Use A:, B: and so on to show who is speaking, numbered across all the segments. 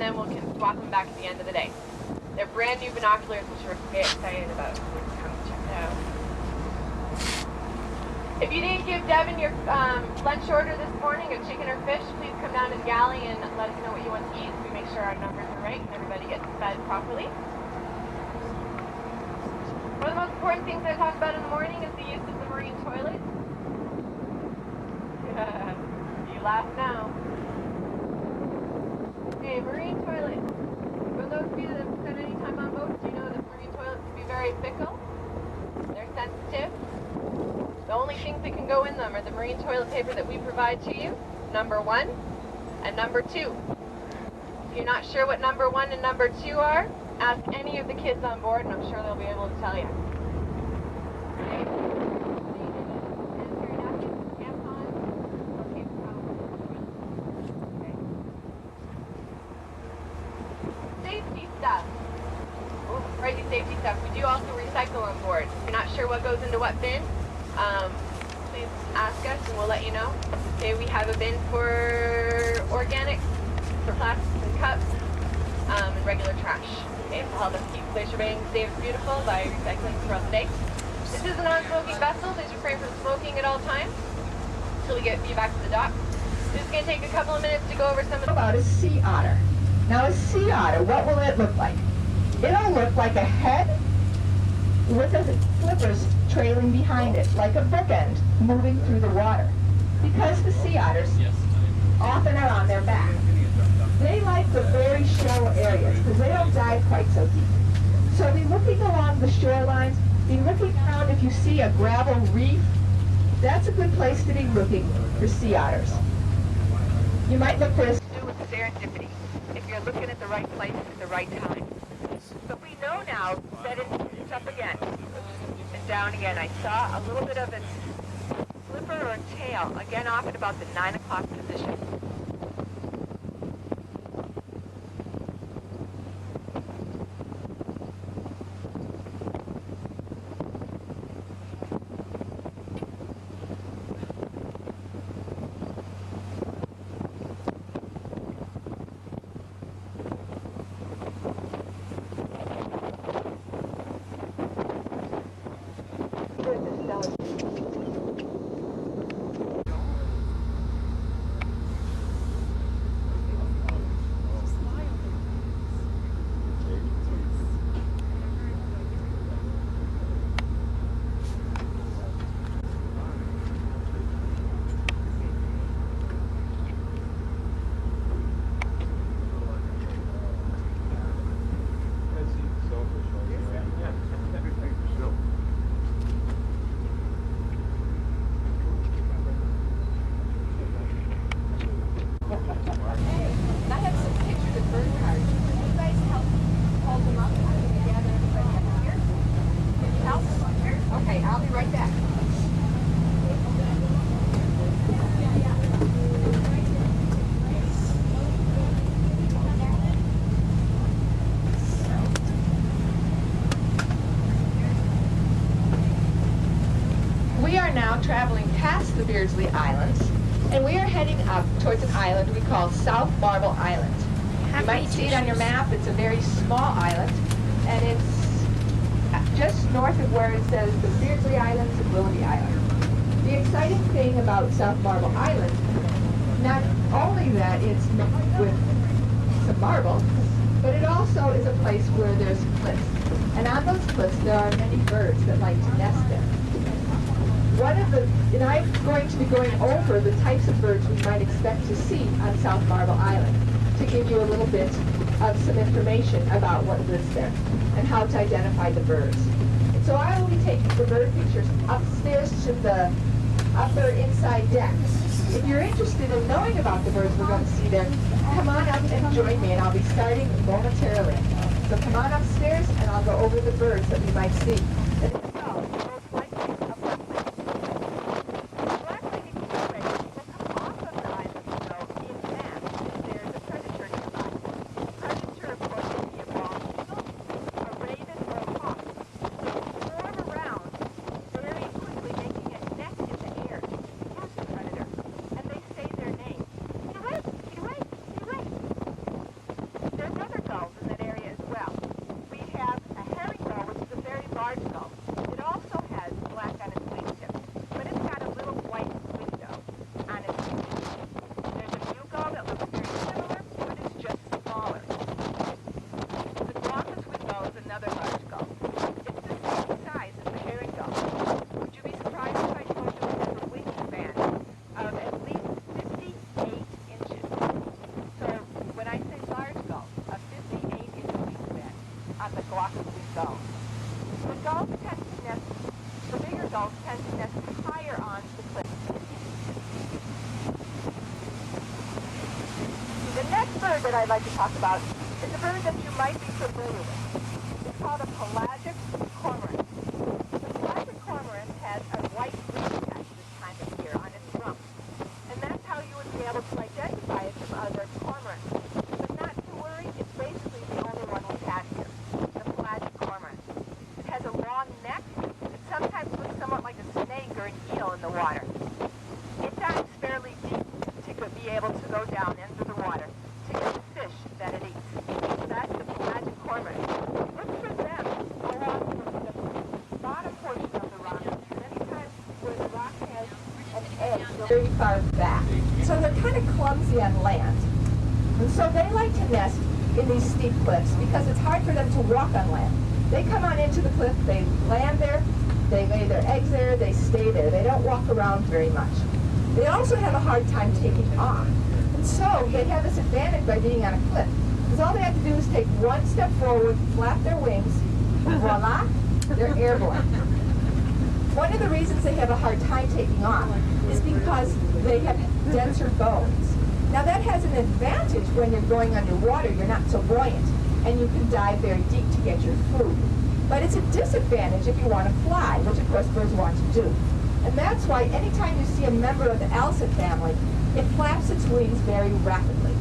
A: and then we'll swap them back at the end of the day. They're brand new binoculars, which we're very excited about. So come check it out. If you didn't give Devin your lunch order this morning of chicken or fish, please come down to the galley and let us know what you want to eat so we make sure our numbers are right and everybody gets fed properly. One of the most important things I talk about in the morning is the use of the marine toilet. You laugh now. Okay, marine toilet. For those of you that have spent any time on boats, you know that marine toilets can be very fickle. They're sensitive. The only things that can go in them are the marine toilet paper that we provide to you, number 1, and number 2. If you're not sure what number 1 and number 2 are, ask any of the kids on board and I'm sure they'll be able to tell you. Okay. Safety stuff. Crazy safety stuff. We do also recycle on board. If you're not sure what goes into what bin, please ask us and we'll let you know. Okay, we have a bin for organics, for plastics and cups, and regular trash. Okay, to help us keep Glacier Bay safe and beautiful by recycling throughout the day. This is a non-smoking vessel, so refrain from smoking at all times until we get you back to the dock. This is going to take a couple of minutes to go over some of the...
B: About a sea otter. Now a sea otter, what will it look like? It'll look like a head with the flippers trailing behind it, like a bookend moving through the water. Because the sea otters often are on their back. They like the very shallow areas because they don't dive quite so deep. So be looking along the shorelines, be looking around if you see a gravel reef. That's a good place to be looking for sea otters. You might look for a...
C: do with serendipity if you're looking at the right place at the right time. But we know now that it's up again and down again. I saw a little bit of its flipper or tail again off at about the 9 o'clock position.
B: Traveling past the Beardsley Islands, and we are heading up towards an island we call South Marble Island. You might see it on your map. It's a very small island, and it's just north of where it says the Beardsley Islands and Willoughby Island. The exciting thing about South Marble Island, not only that it's made with some marble, but it also is a place where there's cliffs. And on those cliffs there are many birds that like to nest there. And I'm going to be going over the types of birds we might expect to see on South Marble Island to give you a little bit of some information about what lives there and how to identify the birds. And so I will be taking the bird pictures upstairs to the upper inside deck. If you're interested in knowing about the birds we're going to see there, come on up and join me, and I'll be starting momentarily. So come on upstairs and I'll go over the birds that we might see.
C: bird I'd like to talk about is a bird that you might be familiar with. It's called a pelagic cormorant. The pelagic cormorant has a white wing patch this time of year on its rump. And that's how you would be able to identify it from other cormorants. But not to worry, it's basically the only one we have here, the pelagic cormorant. It has a long neck. It sometimes looks somewhat like a snake or an eel in the water. It dives fairly deep to be able to go down into the water to get the fish that it eats. That's the pelagic cormorant. Look for them along the bottom portion of the rock. Anytime where the rock has an edge,
B: Very far back. So they're kind of clumsy on land. And so they like to nest in these steep cliffs because it's hard for them to walk on land. They come on into the cliff, they land there, they lay their eggs there, they stay there. They don't walk around very much. They also have a hard time taking off. And so they have this advantage by being on a cliff. Because all they have to do is take one step forward, flap their wings, voila, they're airborne. One of the reasons they have a hard time taking off is because they have denser bones. Now that has an advantage when you're going underwater, you're not so buoyant, and you can dive very deep to get your food. But it's a disadvantage if you want to fly, which of course birds want to do. And that's why anytime you see a member of the alcid family, it flaps its wings very rapidly.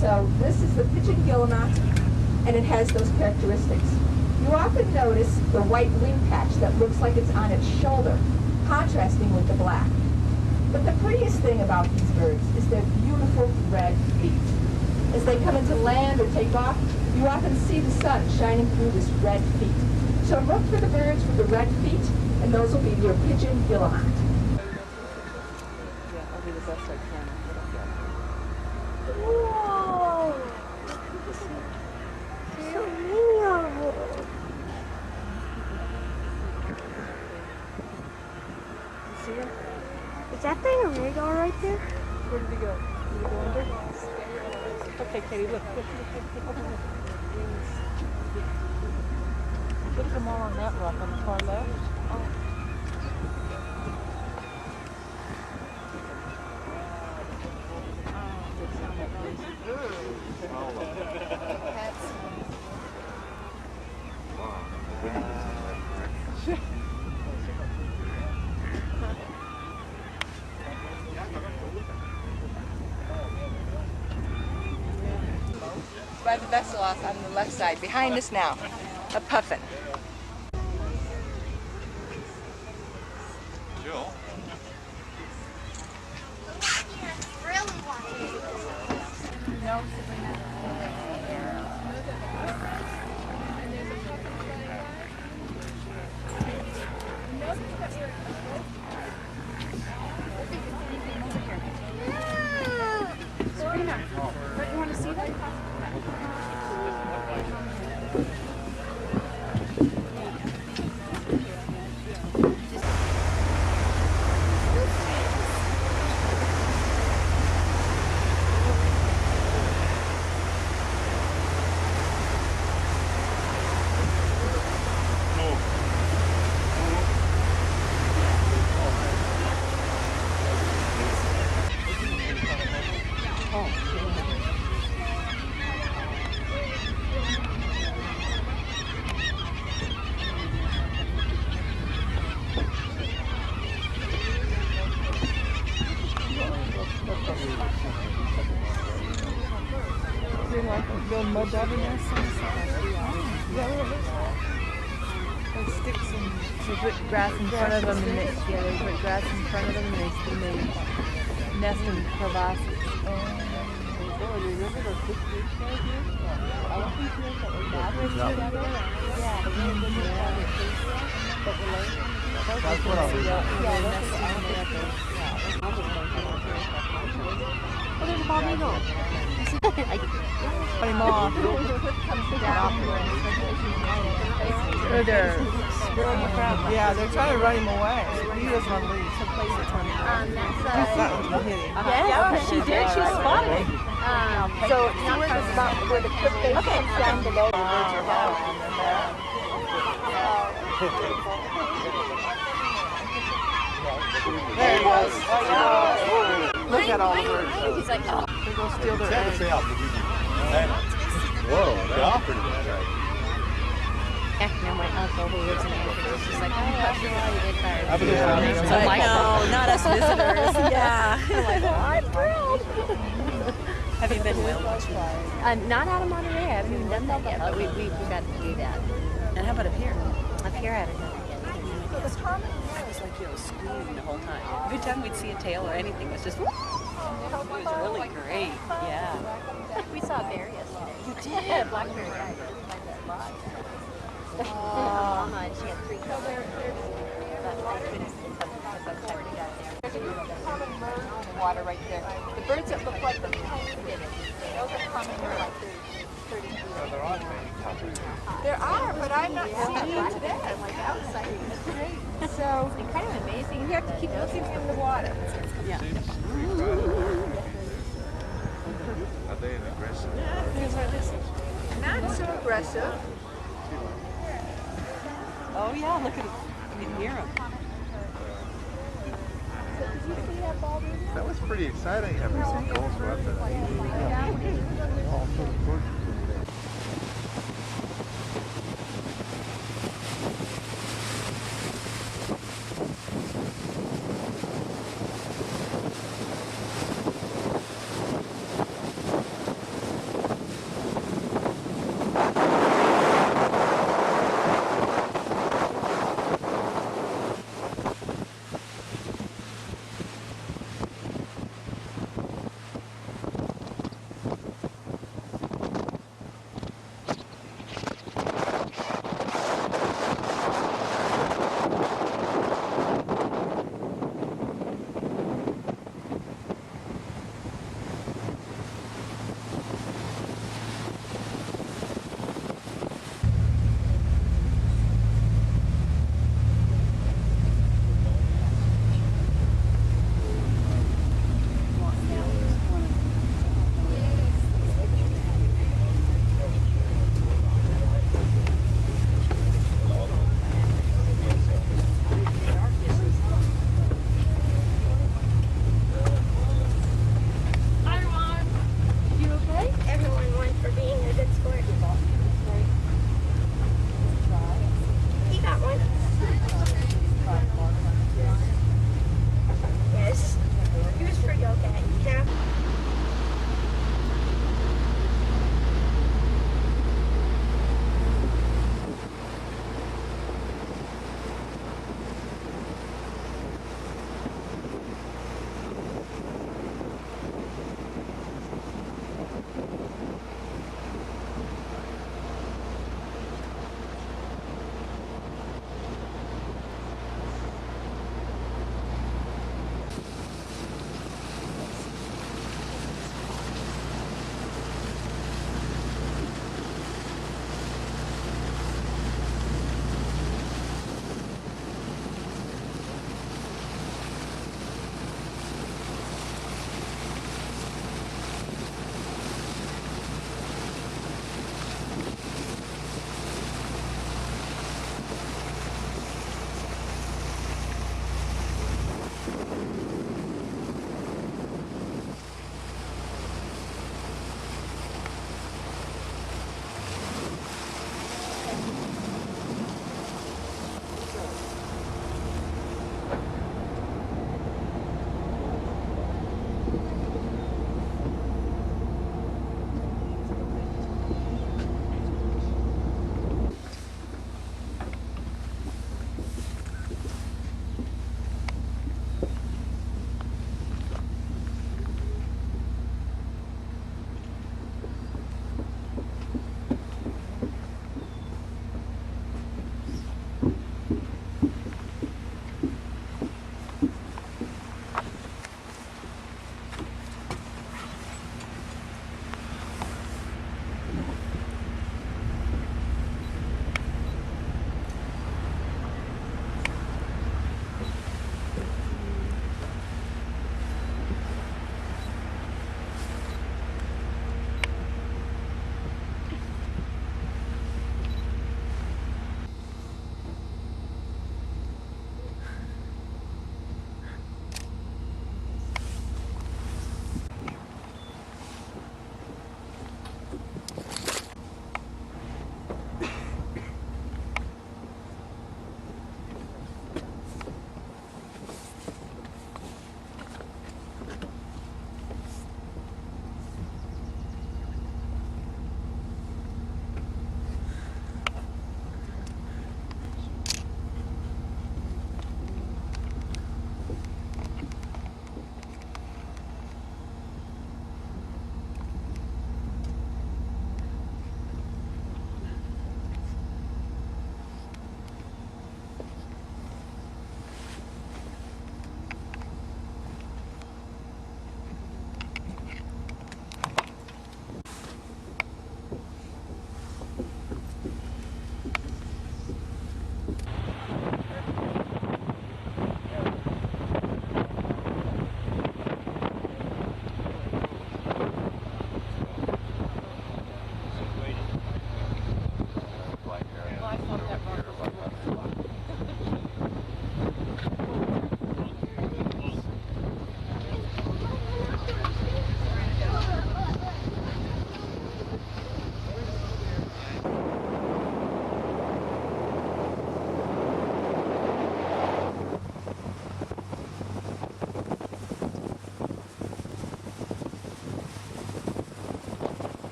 B: So this is the pigeon guillemot, and it has those characteristics. You often notice the white wing patch that looks like it's on its shoulder, contrasting with the black. But the prettiest thing about these birds is their beautiful red feet. As they come into land or take off, you often see the sun shining through this red feet. So look for the birds with the red feet, and those will be your pigeon guillemot.
D: I'll do the best I can.
E: Whoa! So many of them.
D: You see him?
E: Is that thing a radar right there?
D: Where did he go? Did he go under? Okay, Katie, look. Look at them all on that rock on the far left.
C: by the vessel off on the left side. Behind us now, a puffin.
F: Jill?
E: Really want to.
C: No.
E: You want to see them?
D: Build mud diving nests on the side. Like sticks and
G: They put grass in front of them, and they put grass in front of them, and they nest in crevasses.
E: Oh, there's a bald eagle.
G: Funny mom.
D: yeah, they're trying to run him away. He doesn't want to leave. That was hitting.
G: Yeah, she did. She spotted it.
C: So Seward is about where the cliff face comes down below.
D: There he goes. look at all the birds.
E: He's like, oh.
D: They go steal their eggs.
F: Whoa, that's pretty good.
E: Now my uncle who lives in Anchorage, she's like, oh, after a while you get tired.
G: So I'm like, no, not us visitors. Yeah.
E: I'm like, oh, I'm thrilled.
G: Have you been whale watching?
E: Not out of Monterey. I haven't even done that yet, but we got to do that.
G: And how about up here?
E: Up here, I haven't done it yet.
G: I was like, screaming the whole time. Every time we'd see a tail or anything, it was just, it was really great. Yeah.
E: We saw a bear yesterday.
G: You did?
E: Black bear, yeah. Mama, and she had 3 cubs. But I couldn't see something because I was tired to get there.
C: There's a common bird in the water right there. The birds that look like the tiny guineas. Those are common birds like 30 feet. There are, but I'm not seeing them today. I'm like outside. It's great. So
E: It's kind of amazing.
C: you have to keep looking in the water.
G: Yeah.
F: Are they aggressive?
C: Not so aggressive.
G: Oh, yeah, look at it. You can hear them.
F: That was pretty exciting having some gulls go up there.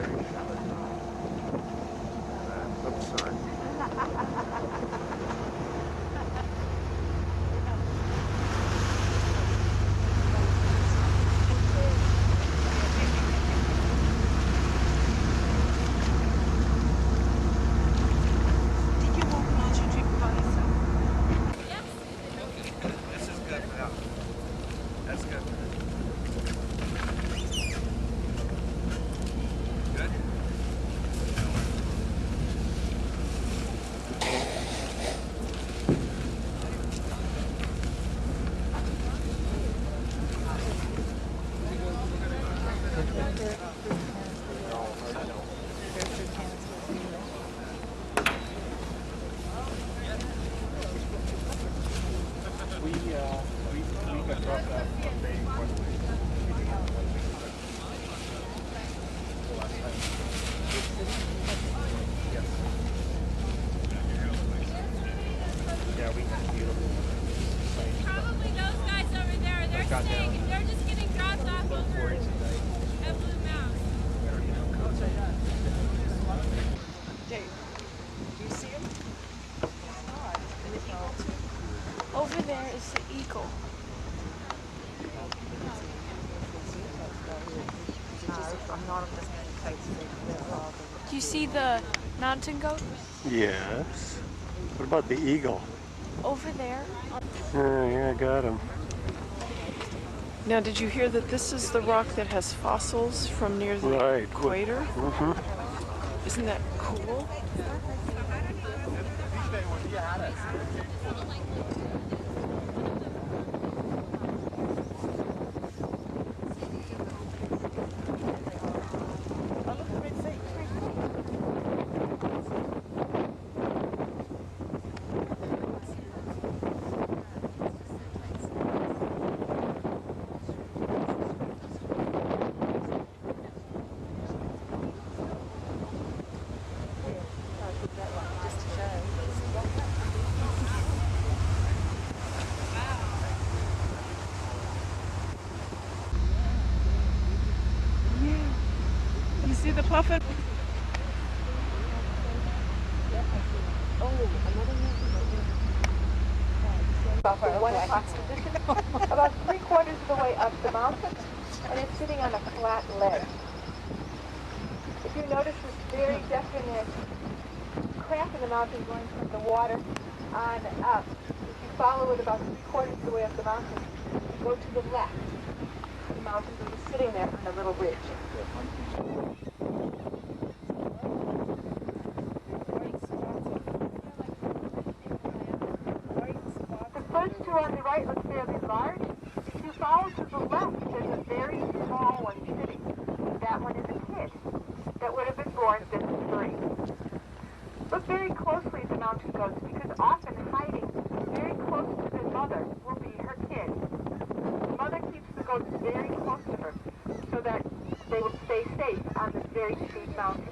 F: very shallow. Oops, sorry. This is good for that. That's good. Good? We got dropped off one day, one week. Yes. Yeah, we had a beautiful site.
H: Probably those guys over there. They're staying. They're just getting dropped off over at Blue Mountain.
D: Dave, do you see him? And the eagle too? Over there is the eagle. Do you see the mountain goat?
I: Yes. What about the eagle?
D: Over there.
I: Yeah, I got him.
D: Now, did you hear that this is the rock that has fossils from near the
I: Right.
D: equator?
I: Mm-hmm.
D: Isn't that cool? You see the puffin?
C: About 3/4 of the way up the mountain, and it's sitting on a flat ledge. If you notice this very definite crack in the mountain going from the water on up, if you follow it about 3/4 of the way up the mountain, you go to the left. The mountain is sitting there on a little ridge. The first two on the right look fairly large. If you follow to the left, there's a very small one sitting. That one is a kid that would have been born this spring. Look very closely at the mountain goats because often hiding very close to their mother will be her kid. The mother keeps the goats very close to her so that they will stay safe on this very steep mountain.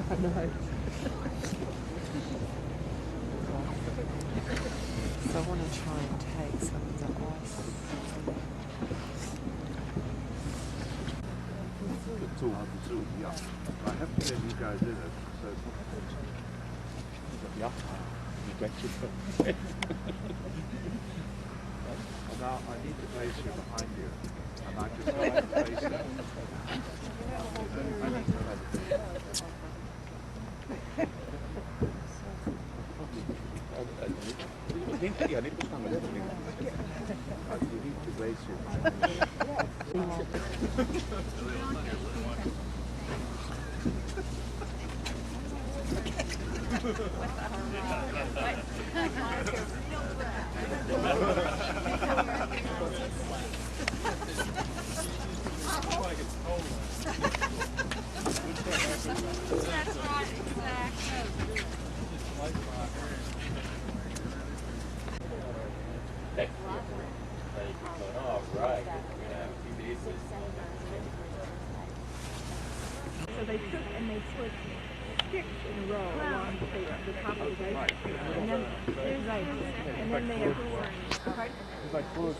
D: So I want to try and take some of the ice.
F: The two, yeah. I have to get you guys in it. So yeah. Now I need the glacier behind you. And I just like the glacier. I need to have it. Yeah, I need to come in. I need the glacier.
B: So they took and they put sticks in a row along the top of the glacier. And then there's ice. And then they are
F: It's like close.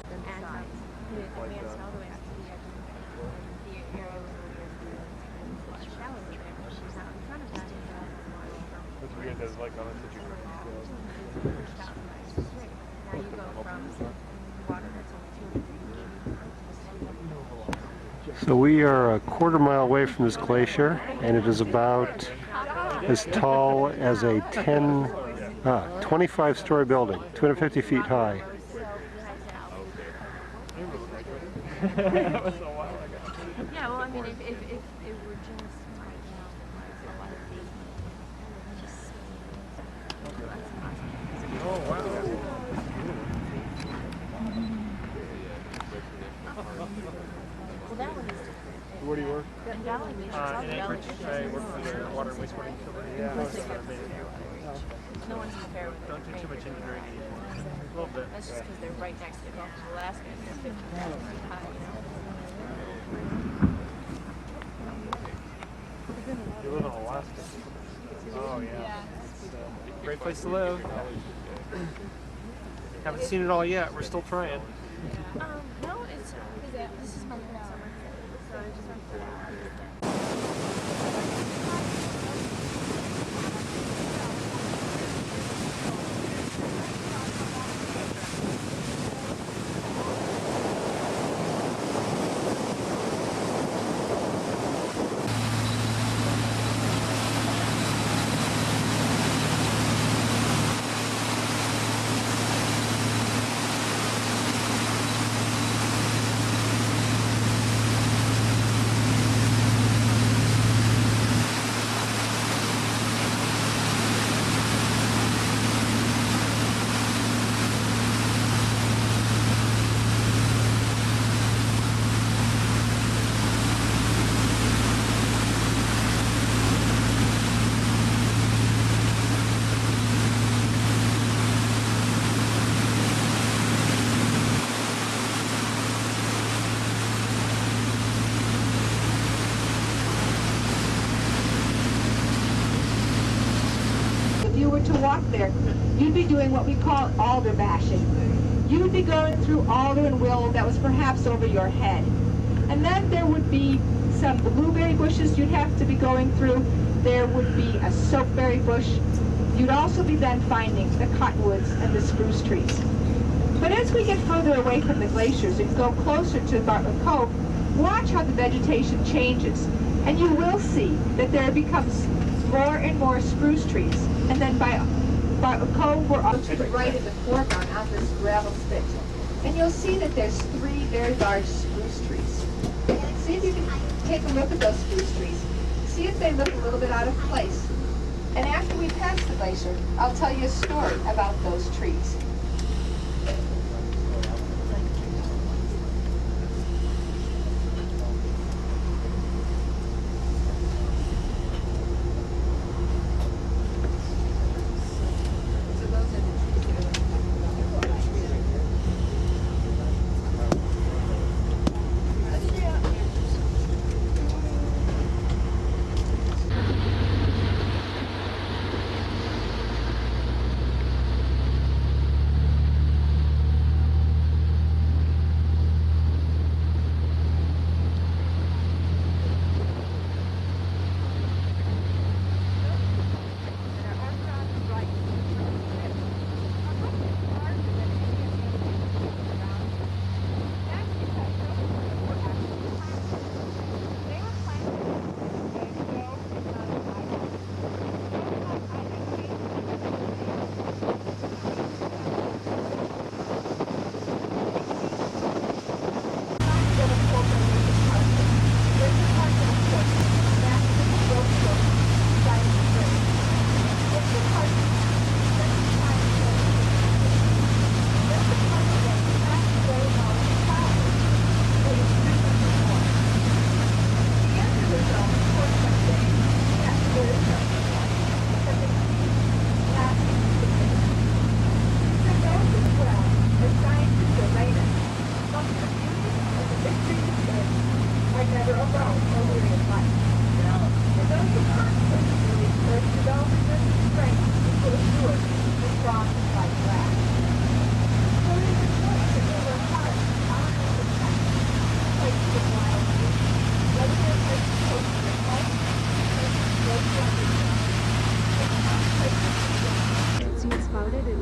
F: What's weird is like on such a
I: So we are a quarter mile away from this glacier, and it is about as tall as a 25-story building, 250 feet high.
E: Yeah, well, I mean, if it were just right now, a lot of these just.
F: Oh, wow.
E: Well, that one is different.
F: Where do you work?
E: Denali National
J: In Anchorage, I work for the water and wastewater utility.
E: No one's compared with
J: Don't do too much engineering. A little bit.
E: That's just because they're right next to Gulf of Alaska and they're 50,000 feet high, you know.
J: You live in Alaska. Oh, yeah. Great place to live. Haven't seen it all yet. We're still trying.
E: No, it's, this is my summer. So I just went for that.
B: To walk there, you'd be doing what we call alder bashing. You'd be going through alder and willow that was perhaps over your head. And then there would be some blueberry bushes you'd have to be going through. There would be a soapberry bush. You'd also be then finding the cottonwoods and the spruce trees. But as we get further away from the glaciers and go closer to Bartlett Cove, watch how the vegetation changes. And you will see that there becomes more and more spruce trees. And then by Cove, we're up to the right in the foreground on this gravel spit. And you'll see that there's 3 very large spruce trees. See if you can take a look at those spruce trees. See if they look a little bit out of place. And after we pass the glacier, I'll tell you a story about those trees.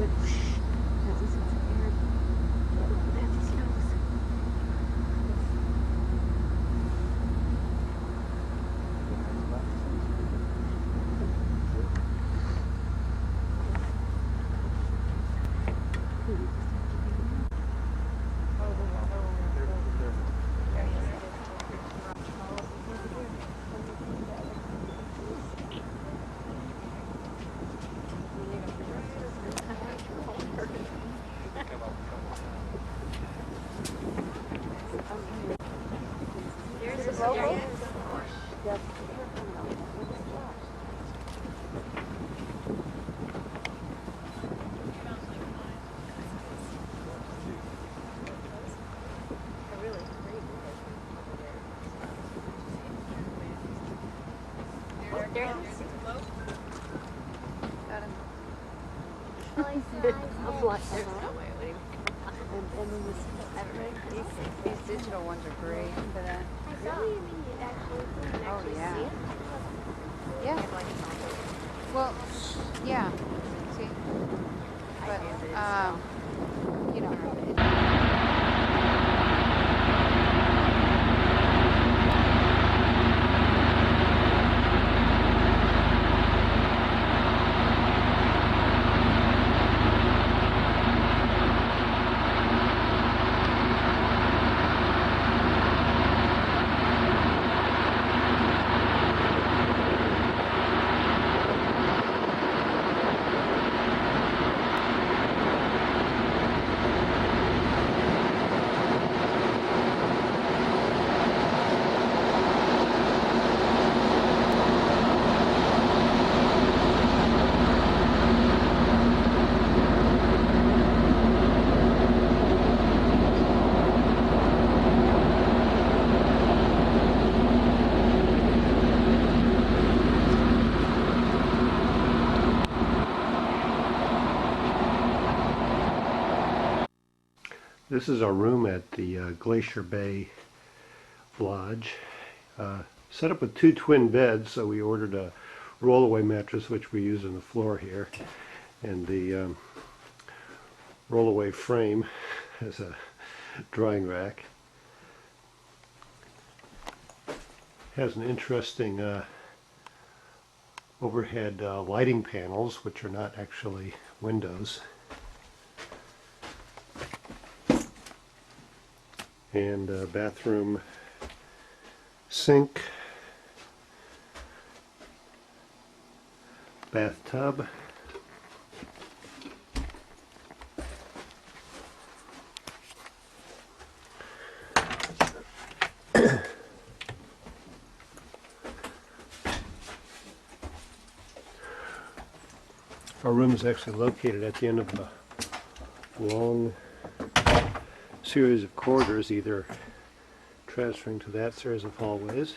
E: went as this was aired. That's his nose.
K: These digital ones are great for that. Oh yeah. Yeah. Well, yeah. See, but you know.
I: This is our room at the Glacier Bay Lodge. Set up with 2 twin beds, so we ordered a rollaway mattress, which we use on the floor here, and the rollaway frame as a drying rack. Has an interesting overhead lighting panels, which are not actually windows. And a bathroom sink, bathtub, our room is actually located at the end of a long series of corridors, either transferring to that series of hallways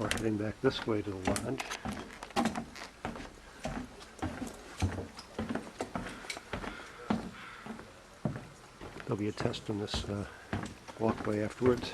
I: or heading back this way to the lodge. There'll be a test on this walkway afterwards.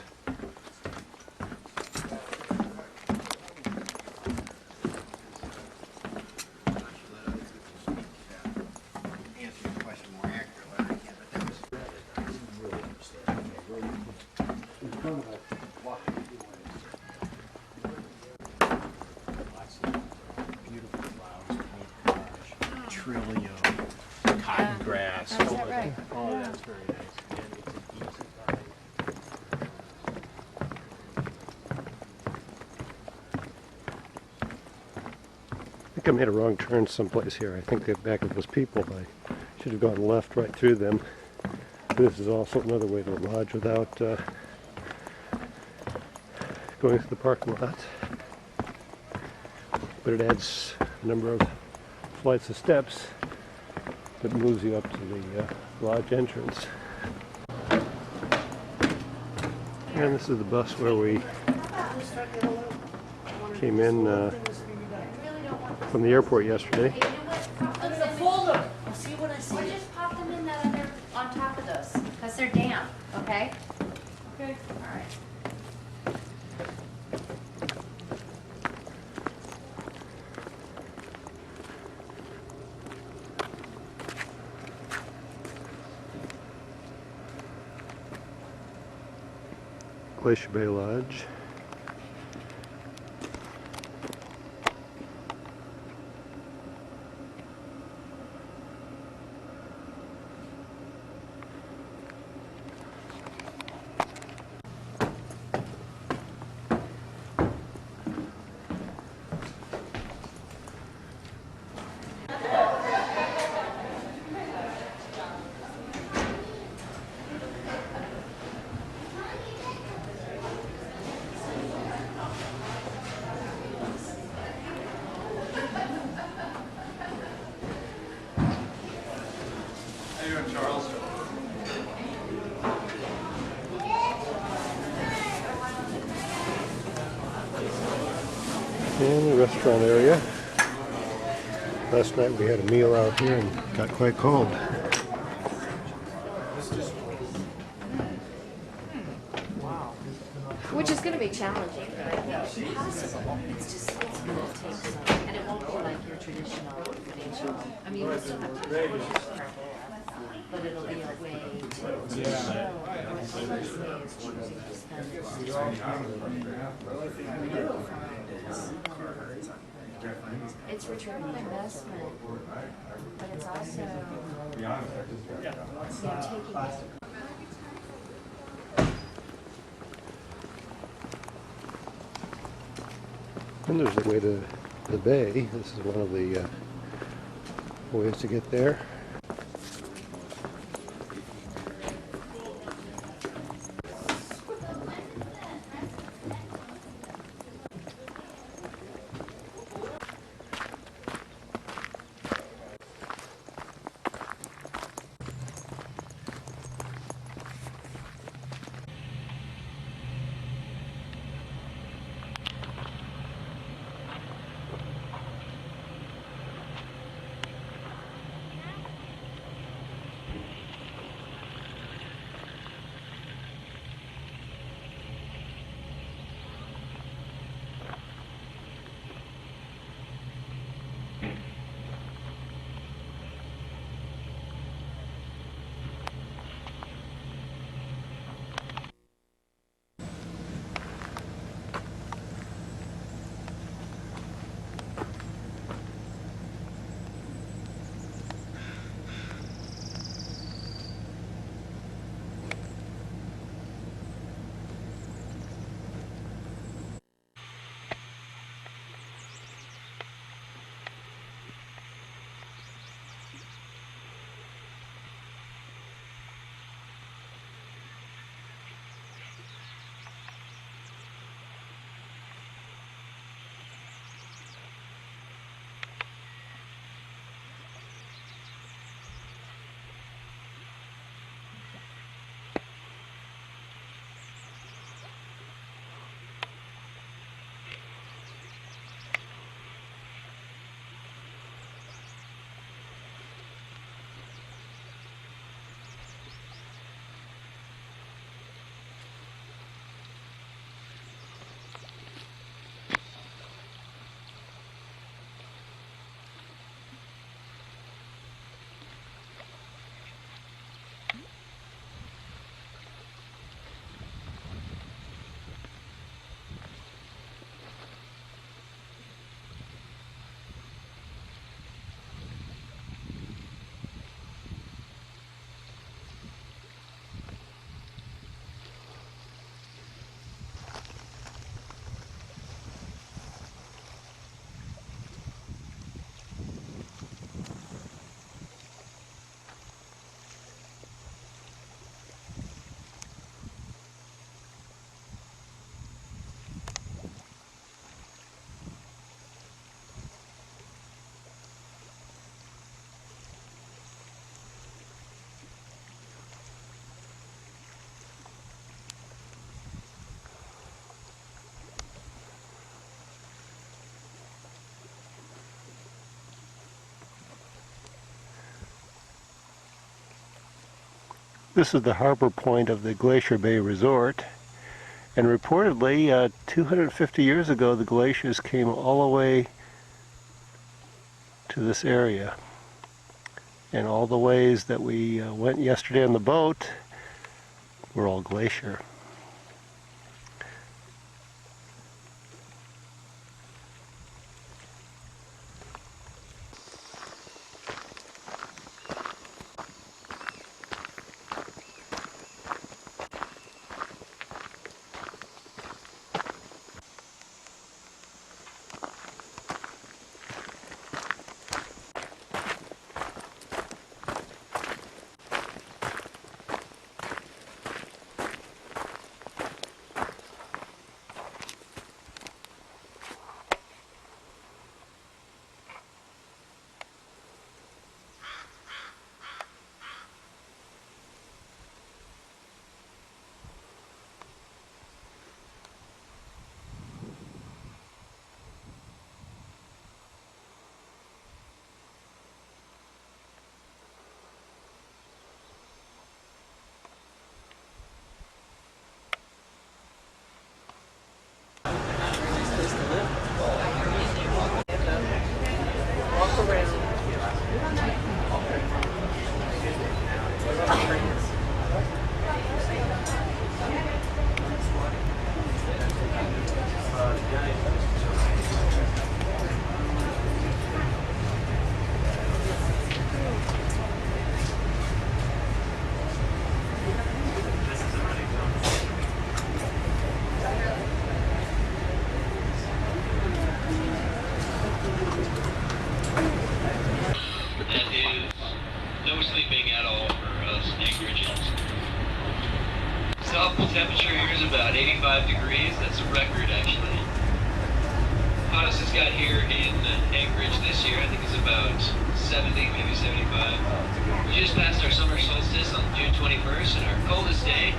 J: Cotton grass,
K: Oh, is that right?
J: all of that's very nice. And it's an easy ride.
I: I think I made a wrong turn someplace here. I think that back of those people, I should have gone left right through them. This is also another way to the lodge without going through the parking lot. But it adds a number of flights of steps that moves you up to the lodge entrance. And this is the bus where we came in from the airport yesterday.
L: It's a folder. I'll see what I see. Or just pop them in that other on top of those, because they're damp, okay? Okay. All right.
I: Glacier Bay Lodge. And the restaurant area. Last night we had a meal out here and got quite cold.
L: Which is going to be challenging, but I think possible. It's just, it's going to take some, and it won't be like your traditional financial, I mean, you'll still have to push your part there, but it'll be a way to show what Glacier is choosing to spend its time. It's return on investment, but it's also, taking it.
I: And there's the way to the bay. This is one of the ways to get there. This is the harbor point of the Glacier Bay Resort, and reportedly 250 years ago the glaciers came all the way to this area, and all the ways that we went yesterday on the boat were all glacier.
M: 85 degrees. That's a record, actually. Hottest it's got here in Anchorage this year, I think it's about 70, maybe 75. We just passed our summer solstice on June 21st, and our coldest day,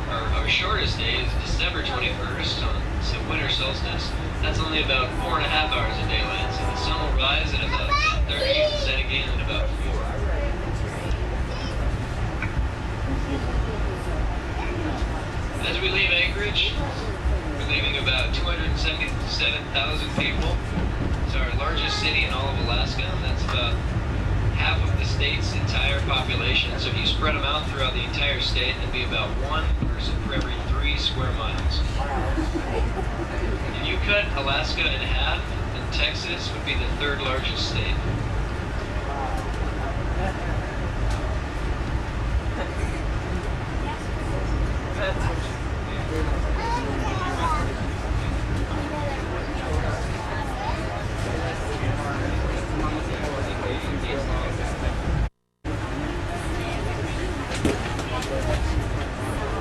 M: our shortest day, is December 21st on winter solstice. That's only about 4.5 hours of daylight, so the sun will rise at about 10:30 and set again at about 4. As we leave Anchorage, we're leaving about 277,000 people. It's our largest city in all of Alaska, and that's about half of the state's entire population. So if you spread them out throughout the entire state, it'd be about one person for every 3 square miles. If you cut Alaska in half, then Texas would be the 3rd largest state.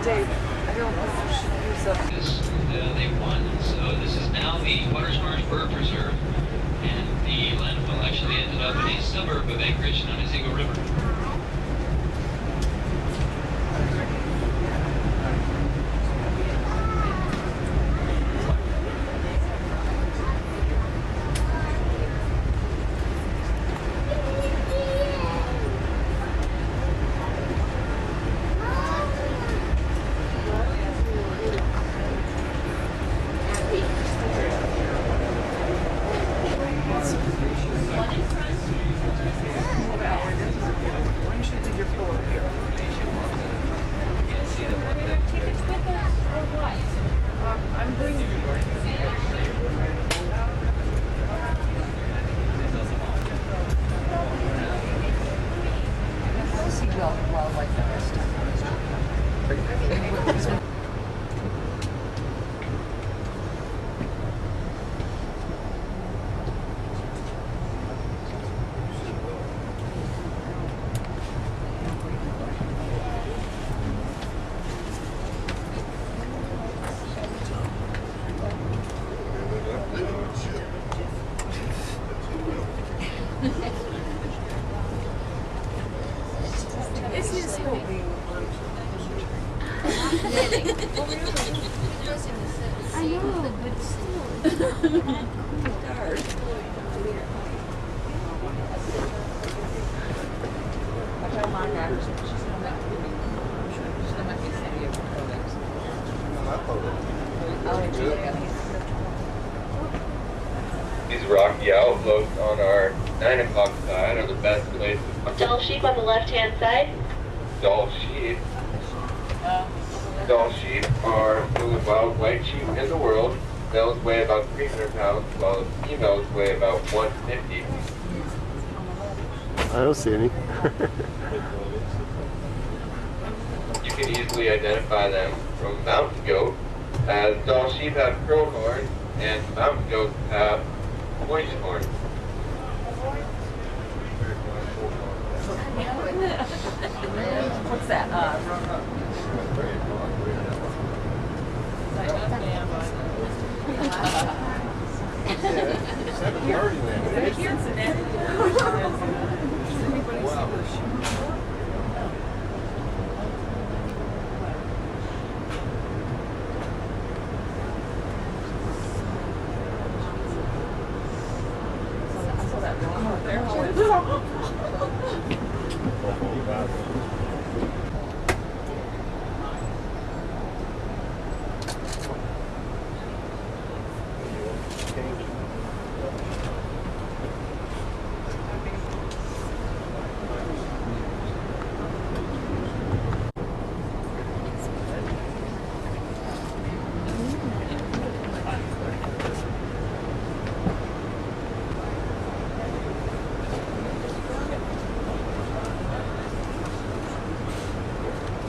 D: Dave, I don't know if you should use up.
M: They won, so this is now the Watersmarsh Bird Preserve, and the landfill actually ended up in a suburb of Anchorage known as Eagle River.
E: I know, but still.
M: These rocky outlooks on our 9 o'clock side are the best places.
N: Doll sheep on the left-hand side.
M: Doll sheep. Doll sheep are the only wild white sheep in the world. Males weigh about 300 pounds, while the females weigh about 150.
F: I don't see any.
M: You can easily identify them from mountain goat, as doll sheep have curled horns and mountain goats have pointed horns.
G: What's that?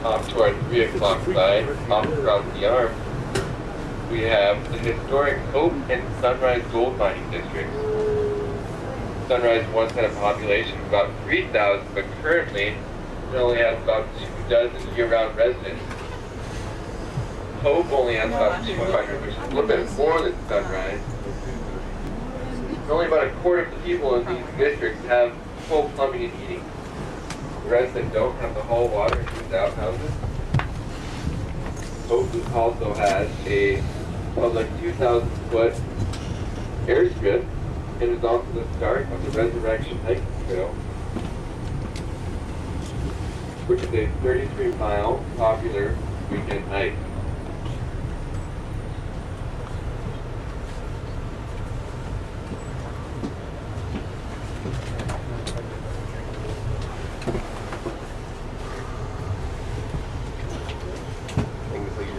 M: Off to our 3 o'clock side, off across the arm, we have the historic Hope and Sunrise gold mining district. Sunrise once had a population of about 3,000, but currently it only has about 2 dozen year-round residents.
O: Hope only has about 200, which is a little bit more than Sunrise. Only about a quarter of the people in these districts have full plumbing and heating. The rest that don't have the hall water and use outhouses. Hope also has a public 2,000-foot airstrip and is also the start of the Resurrection Hiking Trail, which is a 33-mile popular weekend hike.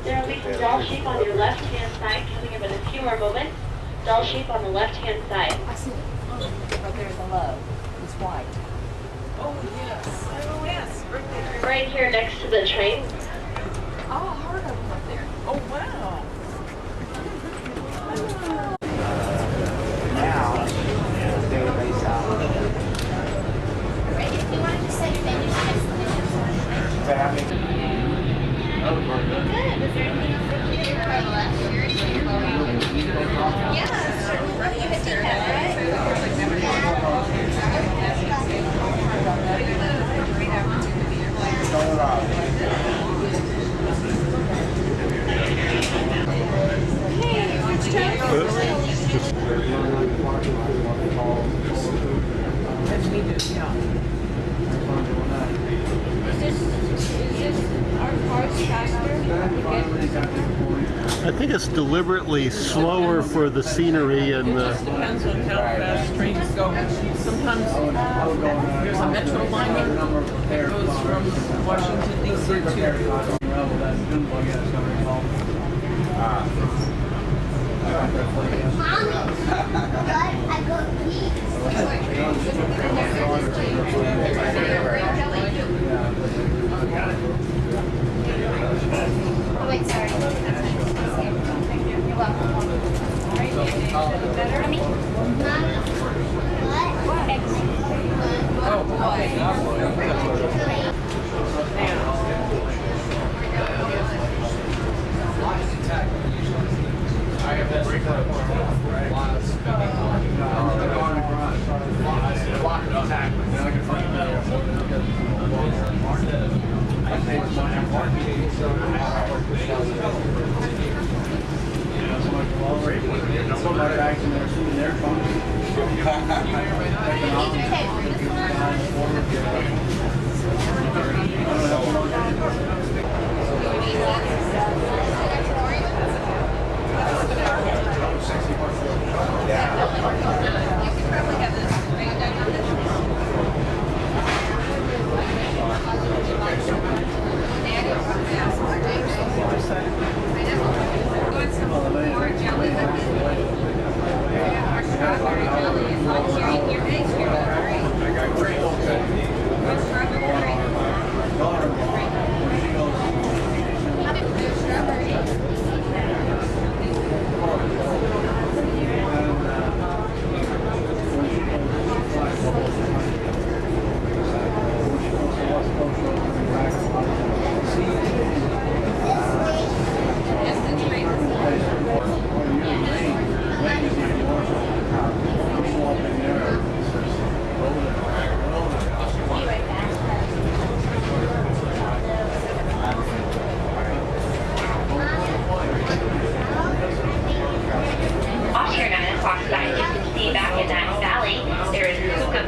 N: There will be some doll sheep on your left-hand side coming up in a few more moments. Doll sheep on the left-hand side.
L: I see it. Right there is a love. It's white.
C: Oh, yes. Oh, yes. Right there.
N: Right here next to the train.
C: Oh, I heard of them up there. Oh, wow.
P: Now, stay face out.
E: Right, if you want to say finish, just finish.
P: Oh,
E: Good. Was there anything else that you did on the left? Yes. You hit the head, right?
C: That's me too, yeah.
E: Is this our cars faster?
I: I think it's deliberately slower for the scenery and
C: It just depends on how fast trains go. Sometimes there's a metro line that goes from Washington DC to
E: Oh, wait, sorry. You're welcome. Better? I mean,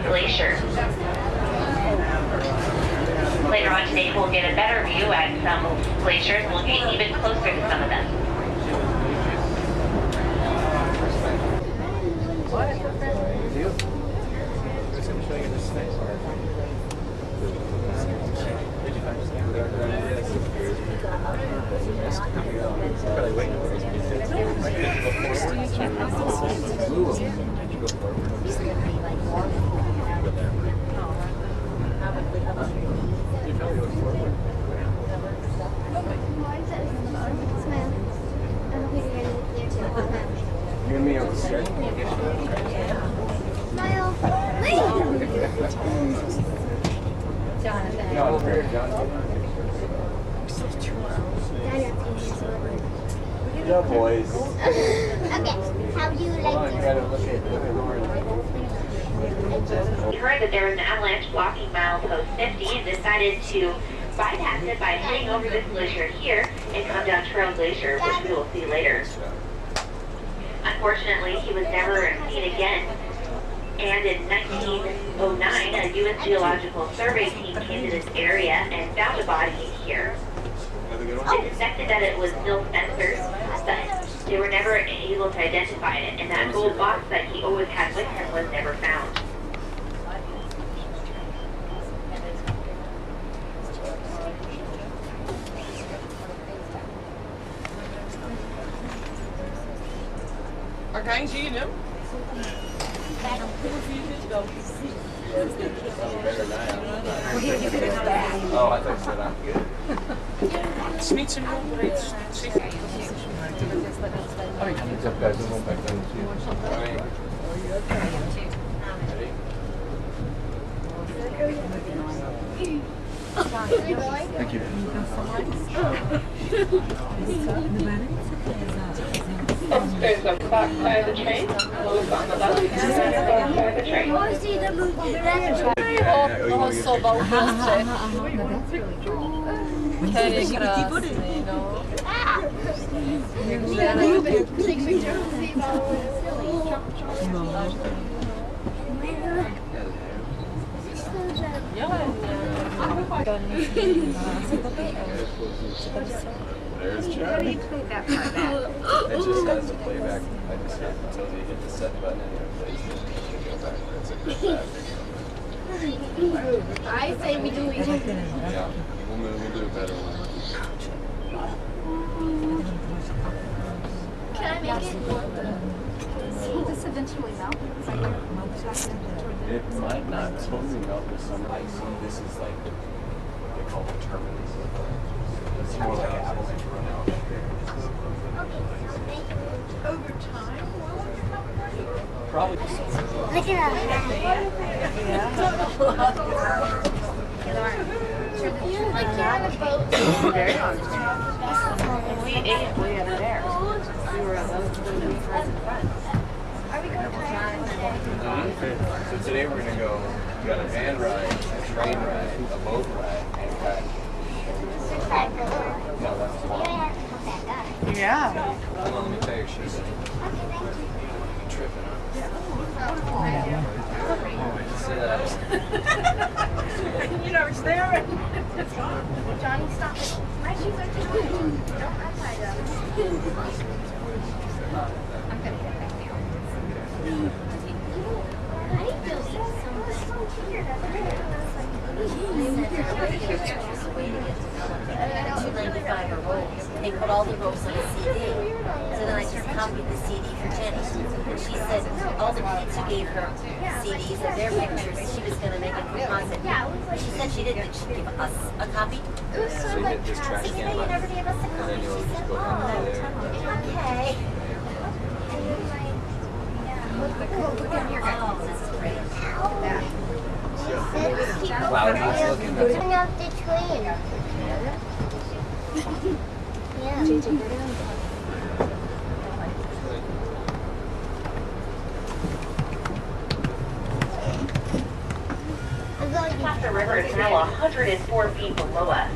N: Glacier. Later on today, we'll get a better view at some glaciers. We'll get even closer to some of them.
P: Give me a
E: Smile. Jonathan.
P: No, it's very Jonathan.
E: Dad,
P: job, boys.
N: Okay, how do you like
P: You gotta look at Lauren.
N: We heard that there was an avalanche blocking milepost 50 and decided to bypass it by heading over this glacier here and come down Trail Glacier, which we will see later. Unfortunately, he was never seen again. And in 1909, a U.S. Geological Survey team came to this area and found a body here. They suspected that it was Bill Spencer's, but they were never able to identify it, and that gold box that he always had with him was never found.
D: Arcane, zie je hem?
P: Oh, I thought you said I'm good.
D: Het is niet zo'n heel breed zicht.
P: Oh, yeah. It's up, guys. It won't back down to you. Thank you.
N: There's a clock by the train, closed on the left, and there's a clock by the train.
P: There's Johnny. It just has a playback. I just have until you hit the set button and it plays it. You go backwards and go back.
N: I say we delete it.
P: Yeah, we'll do a better one.
N: Can I make it?
K: Will this eventually melt?
P: It might not totally melt this summer. I see this is like they call it terminus. It's more like an avalanche runout.
N: Over time?
P: Probably.
N: Look at that. Like you're on a boat.
C: Very long. We ate way over there. We were right in front.
N: Are we going to
P: So today we're gonna go. We got a van ride, a train ride, a boat ride, and a kayak. No, that's tomorrow.
C: Yeah.
P: Hold on, let me tell you, she's tripping. See that?
C: You know, it's there.
N: Johnny, stop it. My shoes are too high. Don't untie them.
K: I'm gonna get back now.
N: I feel so
L: They put all the ropes on a CD. So then I just copied the CD for Jenny. And she said all the kids who gave her CDs of their pictures, she was going to make a composite. She said she didn't, but she'd give us a copy.
N: It was so like
P: this trash
L: So you
P: can
L: know, you
P: button.
L: never gave us a
P: And then
L: copy.
P: you'll
L: She
P: just
L: said,
P: go down to there.
L: okay.
K: Look at here, guys.
L: Oh, this is great.
P: Cloudy, it's looking nice.
N: Turn off the train. Yeah. Across the river is now 104 feet below us.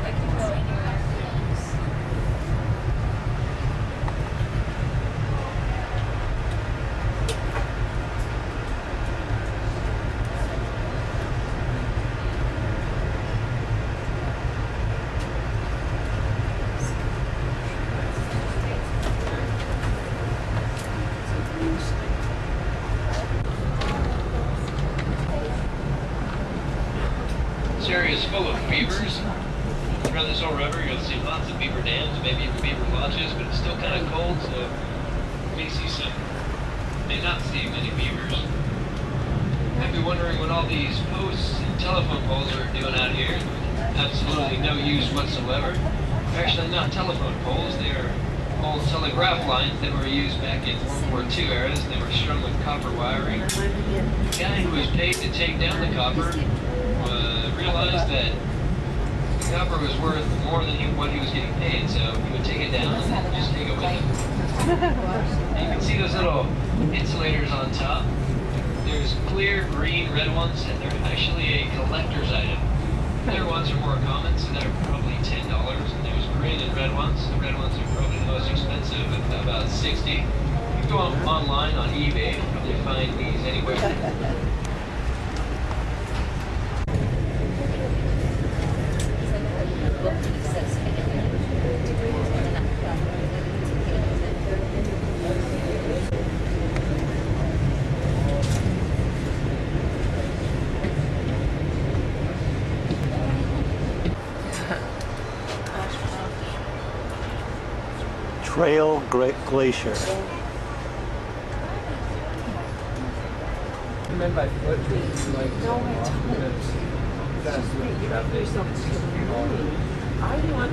E: I can go anywhere.
M: This area is full of beavers. Throughout this whole river, you'll see lots of beaver dams, maybe even beaver lodges, but it's still kind of cold, so you may see some, may not see many beavers. You might be wondering what all these posts and telephone poles are doing out here. Absolutely no use whatsoever. They're actually not telephone poles, they are old telegraph lines that were used back in World War II eras, and they were strung with copper wiring. The guy who was paid to take down the copper realized that the copper was worth more than what he was getting paid, so he would take it down and then just take it with him. You can see those little insulators on top. There's clear, green, red ones, and they're actually a collector's item. Clear ones are more common, so they're probably $10, and there's green and red ones. The red ones are probably the most expensive, at about $60. You can go online on eBay and probably find these anywhere.
I: Trail Glacier.
P: You meant by foot, like,
G: I want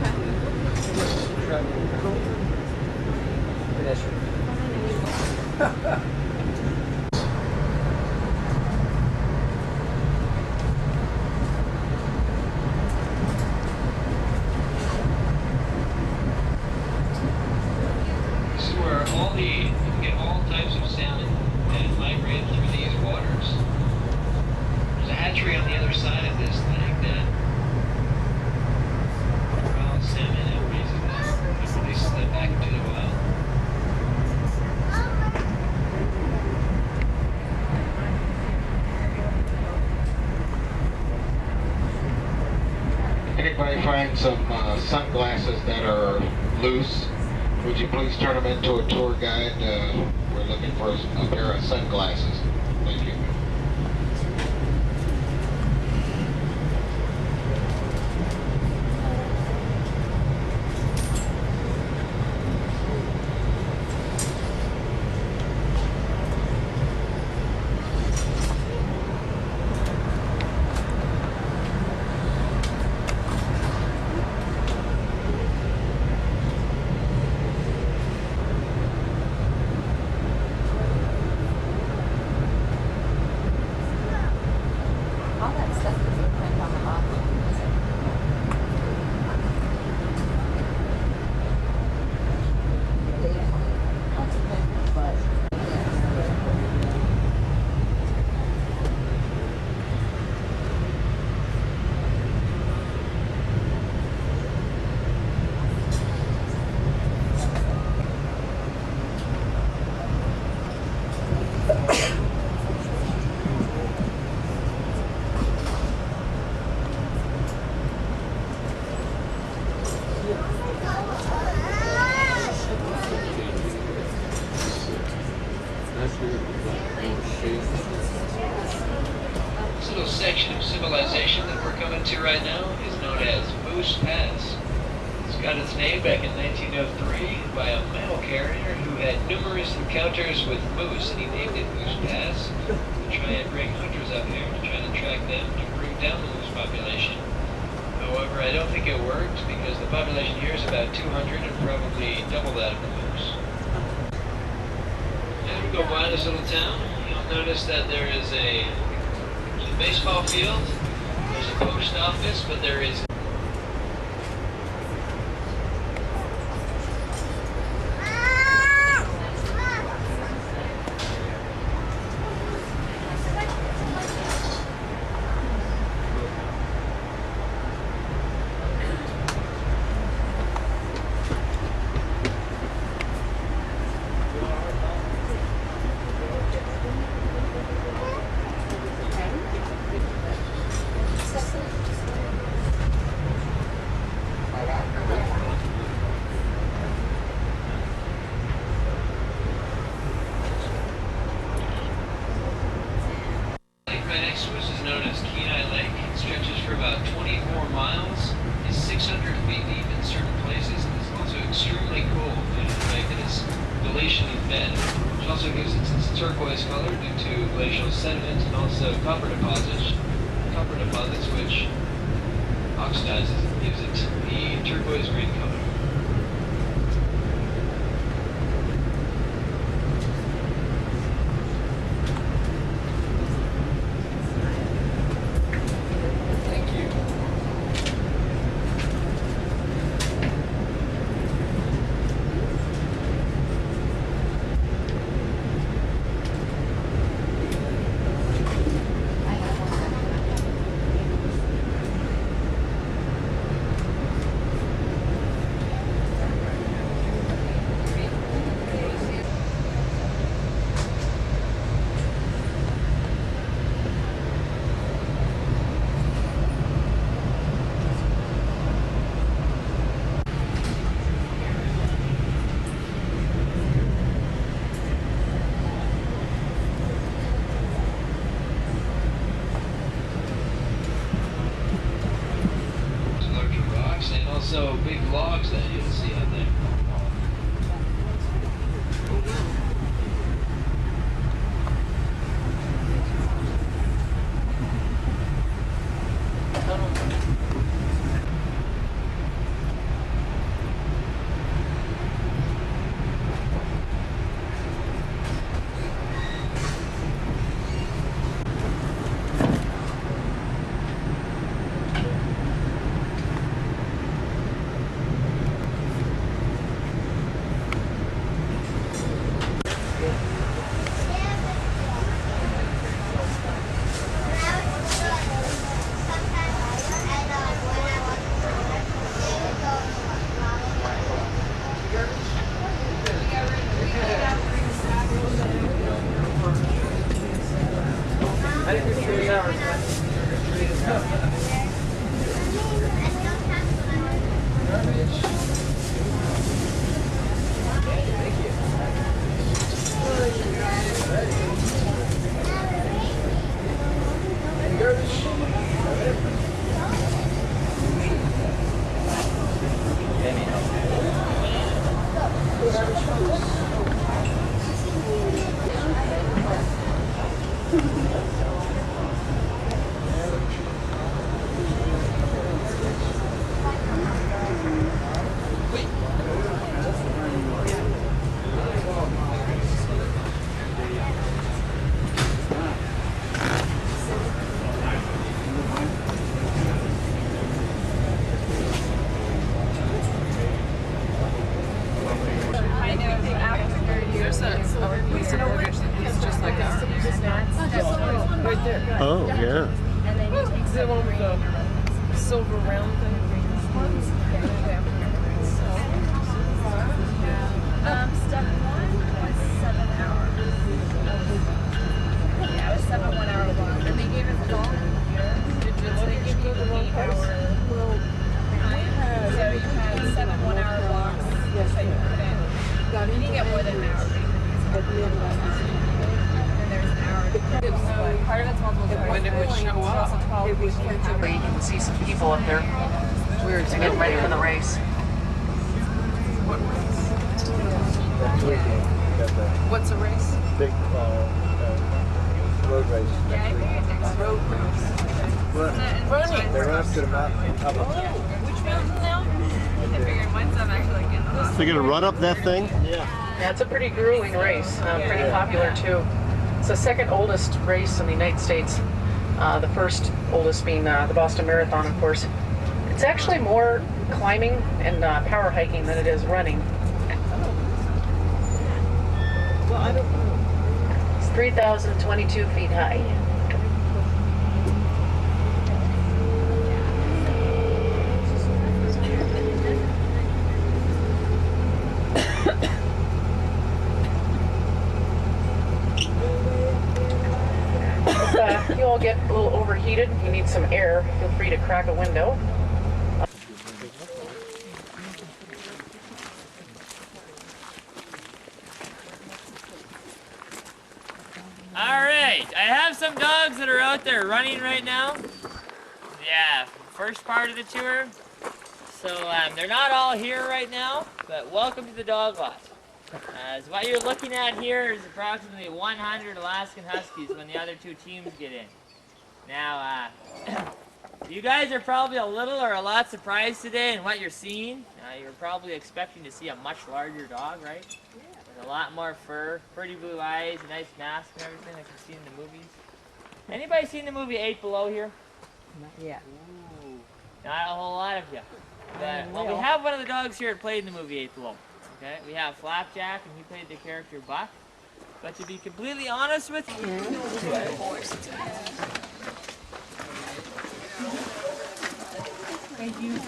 M: you can get all types of salmon that migrate through these waters. There's a hatchery on the other side of this lake that wild salmon and raises them before they slip back into the wild.
Q: Anybody find some sunglasses that are loose? Would you please turn them into a tour guide? We're looking for a pair of sunglasses. Thank you.
M: This little section of civilization that we're coming to right now is known as Moose Pass. It's got its name back in 1903 by a mail carrier who had numerous encounters with moose, and he named it Moose Pass to try and bring hunters up here to try to track them to bring down the moose population. However, I don't think it worked because the population here is about 200 and probably double that of the moose. As we go by this little town, you'll notice that there is a baseball field, there's a post office, but there is extremely cool in the fact that it's glacially fed, which also gives it its turquoise color due to glacial sediment and also copper deposits which oxidizes and gives it the turquoise green color. Also big logs that you'll see out there.
I: Oh, yeah.
D: And then you take the one with the silver round thing. Step 1 was 7 hours. Yeah, it was 7 1-hour walks. And they gave us golf. Did you let it give you the 1 hour? So you had 7 1-hour walks. Yes, I couldn't. You didn't get more than an hour. And there's an hour. Part of it's multiple choice. When it would show up, it was where you can see some people up there. We're getting ready for the race. What's a race?
F: Big road race.
D: Road race.
F: Running. They run up to the mountain.
D: Which mountain now?
A: I figured once I'm actually getting the hospital.
I: So you're gonna run up that thing?
G: Yeah, it's a pretty grueling race. Pretty popular too. It's the second oldest race in the United States. The first oldest being the Boston Marathon, of course. It's actually more climbing and power hiking than it is running.
D: Well, I don't know.
G: It's 3,022 feet high. If you all get a little overheated, you need some air, feel free to crack a window.
R: Alright, I have some dogs that are out there running right now. Yeah, first part of the tour. So they're not all here right now, but welcome to the dog lot. As what you're looking at here is approximately 100 Alaskan Huskies when the other two teams get in. Now, you guys are probably a little or a lot surprised today in what you're seeing. You're probably expecting to see a much larger dog, right? With a lot more fur, pretty blue eyes, a nice mask and everything like you see in the movies. Anybody seen the movie 8 Below here?
D: Not yet.
R: Ooh, not a whole lot of you. But, well, we have one of the dogs here that played in the movie 8 Below. Okay, we have Flapjack, and he played the character Buck. But to be completely honest with you,
D: Thank you.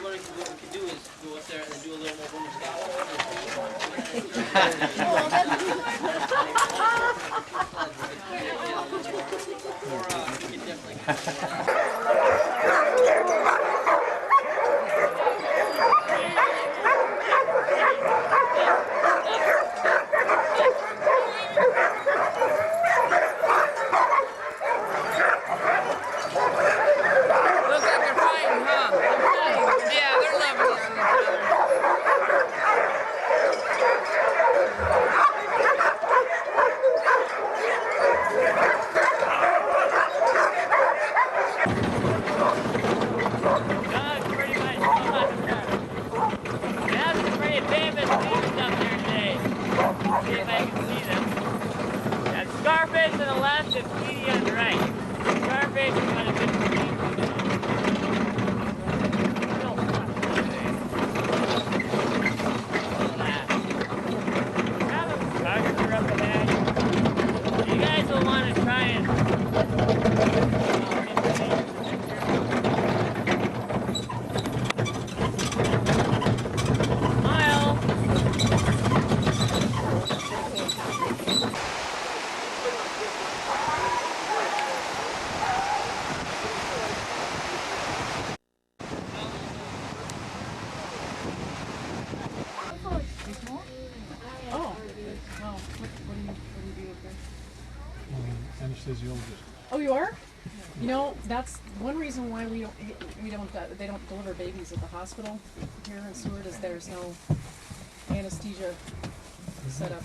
R: what we can do is go up there and then do a little more bonus Scarface on the left and Petey on the right. Scarface is going to be you guys will want to try and
G: anesthesiologist.
D: Oh, you are? You know, that's one reason why they don't deliver babies at the hospital here in Seward is there's no anesthesia set up.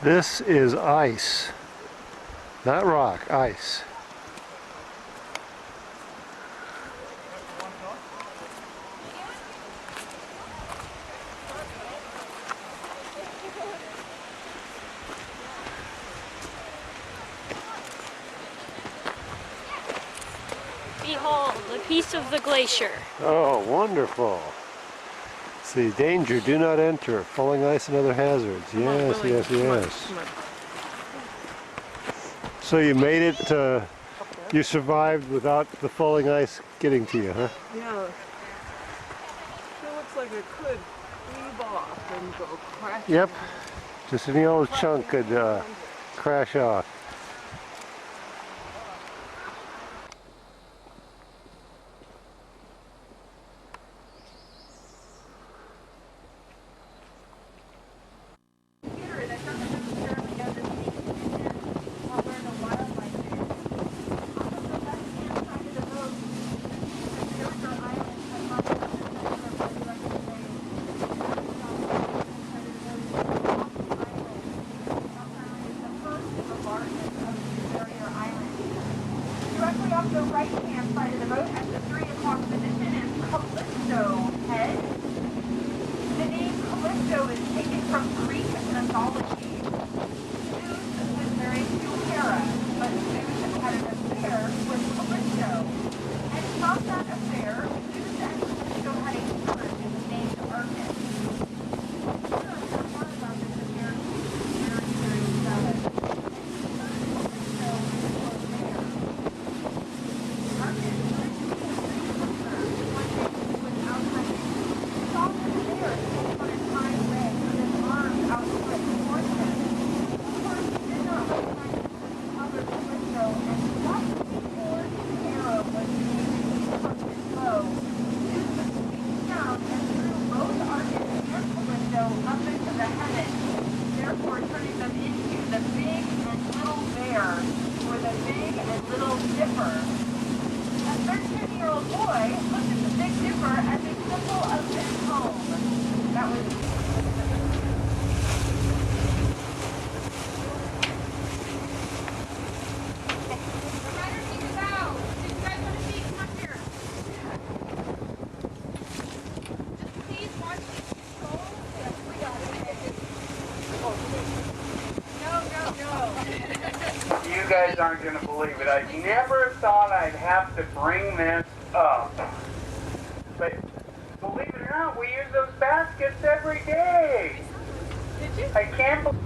I: This is ice, not rock, ice.
H: Behold, a piece of the glacier.
I: Oh, wonderful. See, danger, do not enter. Falling ice and other hazards. Yes, yes, yes. So you made it, you survived without the falling ice getting to you, huh?
D: Yeah. It looks like it could leave off and go crashing.
I: Yep. Just any old chunk could crash off.
B: Barton
S: guys aren't going to believe it. I never thought I'd have to bring this up. But believe it or not, we use those baskets every day.
A: Did you?
S: I can't believe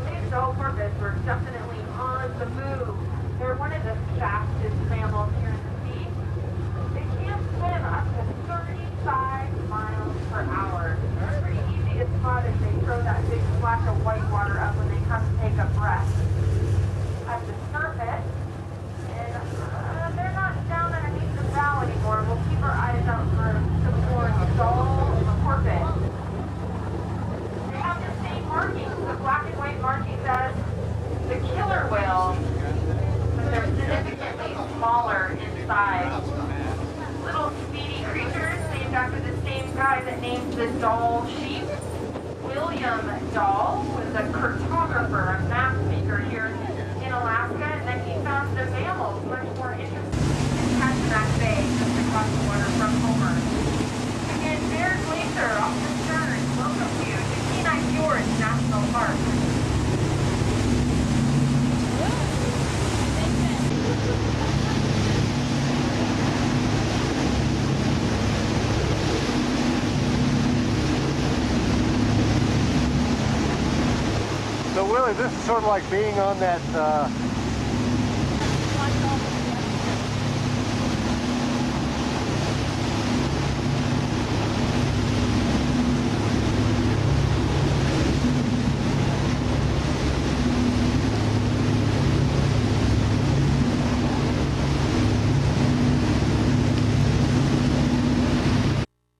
C: These dull porpoise were definitely on the move. They're one of the fastest mammals here in the sea. They can swim up to 35 miles per hour. It's pretty easy to spot as they throw that big splash of white water up when they come to take a breath at the surface. And they're not down underneath the bow anymore. We'll keep our eyes out for some more dull porpoise. They have the same markings, the black and white markings as the killer whale, but they're significantly smaller in size. Little speedy creatures named after the same guy that named the Dall sheep. William Dall was a cartographer, a map maker here in Alaska, and then he found the mammals much more interesting in Kachemak Bay, just across the water from Homer. And Bear Glacier off the stern welcomes you to Kenai Fjords National Park.
I: So Willie, this is sort of like being on that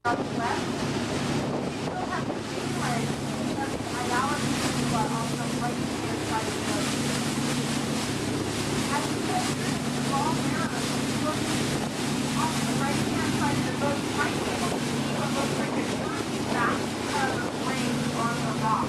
C: On the left, you still have the mainland of the Iditaride, but on the right-hand side of the boat. As you go through the small mirror, look off the right-hand side of the boat, you might be able to see what looks like a huge bathtub flame on the rock.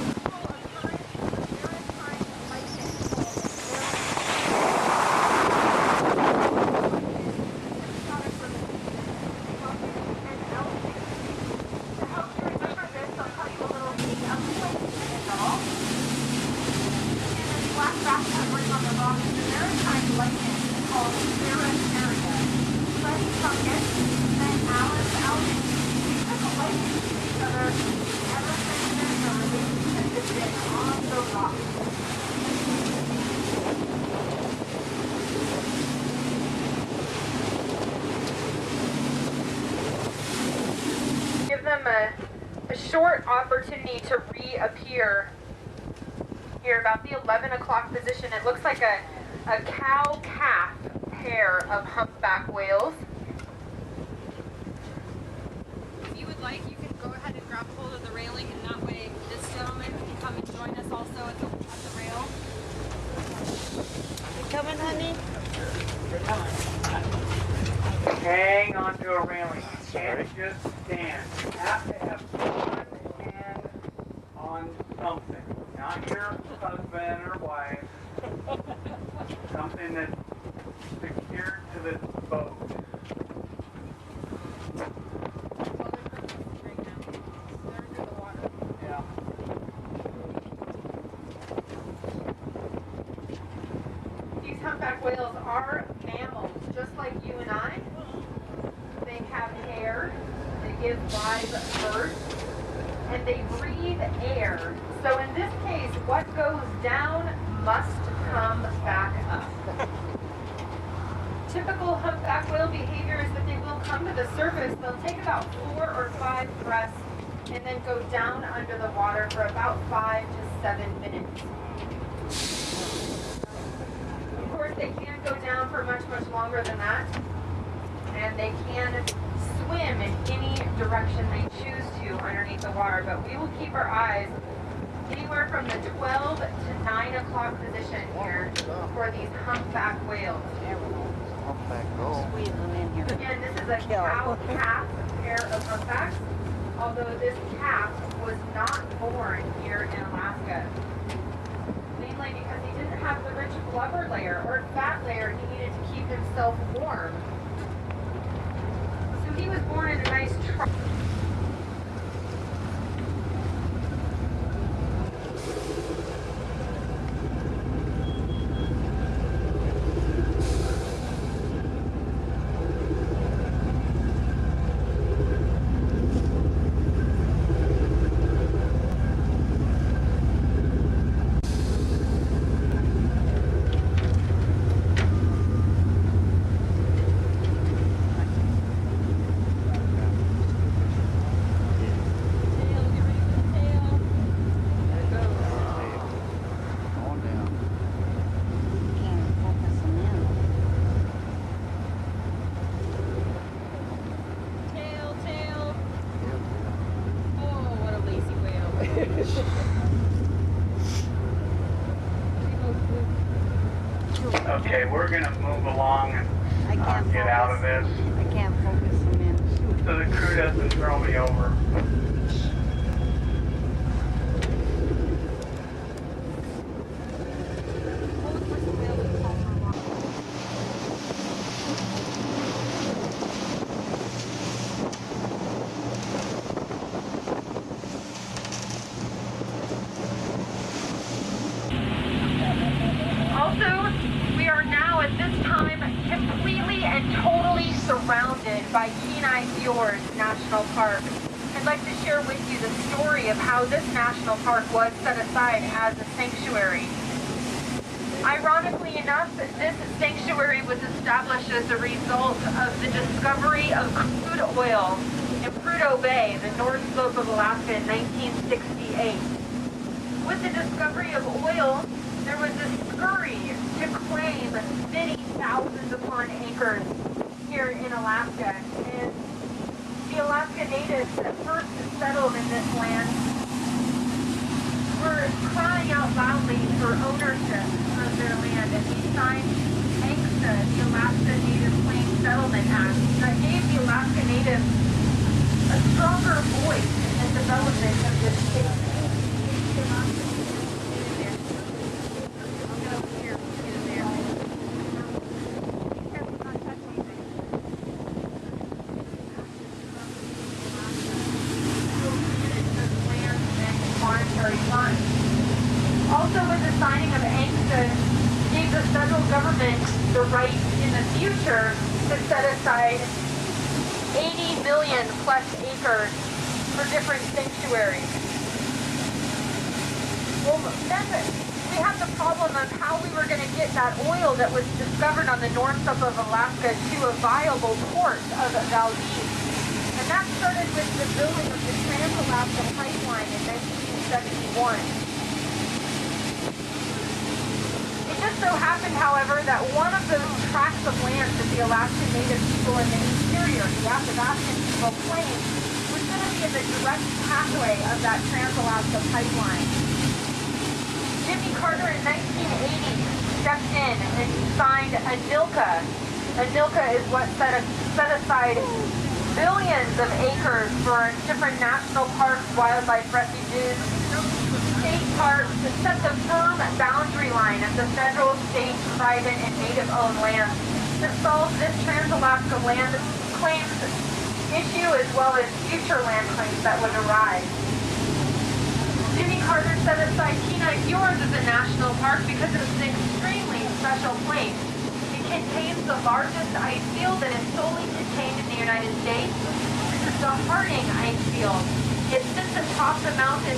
C: Give them a short opportunity to reappear here about the 11 o'clock position. It looks like a cow-calf pair of humpback whales.
E: If you would like, you can go ahead and grab hold of the railing, and that way this gentleman can come and join us also at the rail. You coming, honey?
S: hang onto a railing. You can't just stand. You have to have one hand on something. Not your husband or wife. Something that's secured to the boat. Yeah.
C: These humpback whales are mammals, just like you and I. They have hair, they give live birth, and they breathe air. So in this case, what goes down must come back up. Typical humpback whale behavior is that they will come to the surface. They'll take about 4 or 5 breaths and then go down under the water for about 5 to 7 minutes. Of course, they can go down for much, much longer than that. And they can swim in any direction they choose to underneath the water. But we will keep our eyes anywhere from the 12 to 9 o'clock position here for these humpback whales. Again, this is a cow-calf pair of humpbacks, although this calf was not born here in Alaska. Mainly because he didn't have the rich blubber layer or fat layer he needed to keep himself warm. So he was born in a nice truck.
S: Okay, we're going to move along and get out of this.
T: I can't focus them in.
S: So the crew doesn't throw me over.
C: Also, we are now at this time completely and totally surrounded by Kenai Fjords National Park. I'd like to share with you the story of how this national park was set aside as a sanctuary. Ironically enough, this sanctuary was established as a result of the discovery of crude oil in Prudhoe Bay, the north slope of Alaska, in 1968. With the discovery of oil, there was a scurry to claim many thousands upon acres here in Alaska. And the Alaska natives that first settled in this land were crying out loudly for ownership of their land. And they signed ANCSA, the Alaska Native Plains Settlement Act, that gave the Alaska natives a stronger voice in the development of this state. Also, with the signing of ANCSA, gave the federal government the right in the future to set aside 80 million plus acres for different sanctuaries. Well, then we have the problem of how we were going to get that oil that was discovered on the north slope of Alaska to a viable port of Valdez. And that started with the building of the Trans-Alaska Pipeline in 1971. It just so happened, however, that one of those tracts of land that the Alaskan Native people in the interior, the Athabascan people, claimed was going to be in the direct pathway of that Trans-Alaska Pipeline. Jimmy Carter in 1980 stepped in and signed ANILCA. ANILCA is what set aside billions of acres for different national parks, wildlife refuges, state parks, to set the firm boundary line of the federal, state, private, and native-owned lands to solve this Trans-Alaska land claims issue as well as future land claims that would arise. Jimmy Carter set aside Kenai Fjords as a national park because it's an extremely special place. It contains the largest ice field that is solely contained in the United States. This is the Harding ice field. It sits atop the mountain